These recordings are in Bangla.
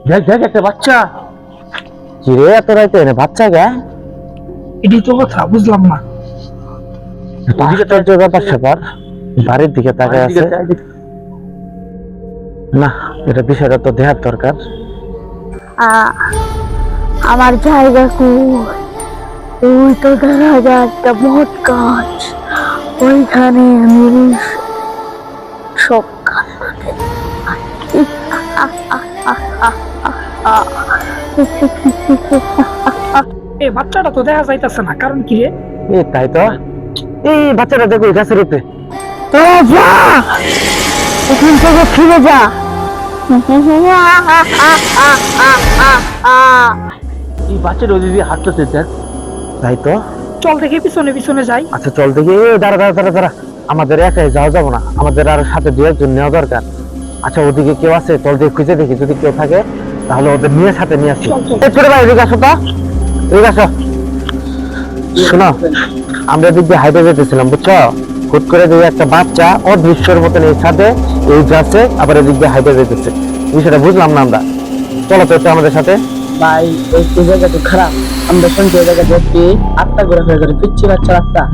দেখ দেখ একটা বাচ্চা। কি রে এত রাইতে এনে বাচ্চা গা? এটি তো কথা বুঝলাম না। ব্যাপার স্যাপার বাড়ির দিকে তাকায় আছে না, এটা বিষয়টা তো দেখার দরকার। আমার জায়গা ওই তো দেখা যায় একটা বট গাছ, ওইখানে আমি সব এ বাচ্চাটা তো দেখা যাইতেছে না, কারণ কি রে? তাই তো, এই বাচ্চাটা দেখো গাছের উপরে। তোরা যা এখান থেকে ফিরে যা। এই বাচ্চাটা ওই দিকে হাঁটতেছে দেখ। তাই তো, চল দেখি পিছনে পিছনে যাই। আচ্ছা চল দেখি। দাঁড়া দাঁড়া দাঁড়া দাঁড়া, আমাদের একাই যাওয়া যাবো না, আমাদের আর সাথে দু একজন নেওয়া দরকার। আচ্ছা ওদিকে কেউ আছে? চল দিয়ে খুঁজে দেখি, যদি কেউ থাকে তাহলে ওদের নিয়ে সাথে নিয়ে আসি। ছোট ভাই এদিকে আসো তো, এদিকে আসো। শোনো, আমরা এদিক দিয়ে হাইটে যেতেছিলাম বুঝছো, হুট করে দেখি একটা বাচ্চা অদৃশ্যের মতন এই ছাদে এই গাছে আবার এদিক দিয়ে হাইটে যেতেছে। বিষয়টা বুঝলাম না আমরা। চলো তো একটু আমাদের সাথে। ভাই এই জায়গা তো খারাপ, আমরা শুনছি এই জায়গা দেখি আত্মা ঘুরে ফেরে করে পিচ্ছি বাচ্চার আত্মা।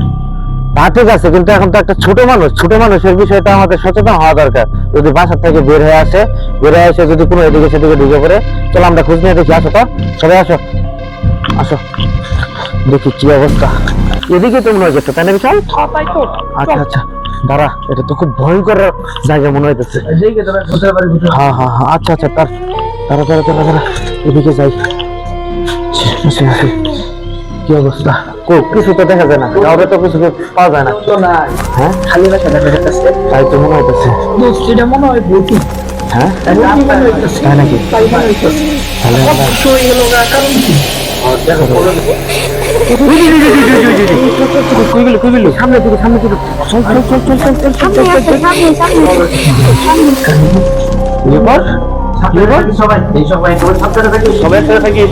তা ঠিক আছে, কিন্তু এখন তো একটা ছোট মানুষের বিষয়টা আমাদের সচেতন হওয়া দরকার। যদি বাসা থেকে বের হয়ে আসে, বের হয়ে এসে যদি কোনো এদিকে সেদিকে ঢুকে পড়ে, চলো আমরা খোঁজ নিয়ে দেখি। আসো তো সবাই, আসো আসো দেখি কি অবস্থা। এদিকে তো মনে হচ্ছে, তাই না বিশাল? তাই তো। আচ্ছা আচ্ছা দাঁড়া, এটা তো খুব ভয়ঙ্কর জায়গা মনে হইতেছে। হ্যাঁ হ্যাঁ হ্যাঁ, আচ্ছা আচ্ছা তারা তারা তারা তারা তারা এদিকে যাই। কি অবস্থা? কিছু তো দেখা যায় না, কাউরে তো কিছু পাওয়া যায় না। হ্যাঁ খালি বাসা দেখা যাচ্ছে। তাই তো মনে হইতেছে। এটা মনে হয় বলছি। হ্যাঁ তাই নাকি? মনে হইতেছে। তাহলে আমরা হয়ে গেল গা, কারণ কি? সামনে দিকে চল চল চল চল চল চল চল চল সবাই সাবধানে থাকি, সবাই একসাথে থাকি।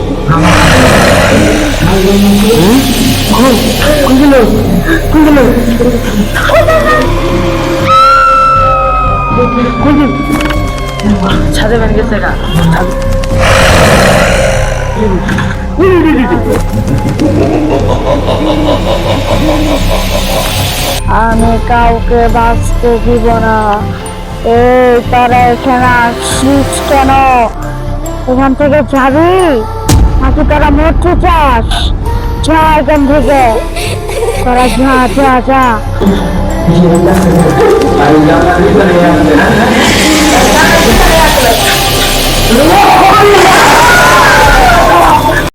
ছাদে বেন গেছে না। আমি কাউকে বাঁচতে দিব না। এই তোরা এখানে আসছিস কেন? এখান থেকে যাবি নাকি তোরা মরতে চাস? যা এখান থেকে, তোরা যা যা যা।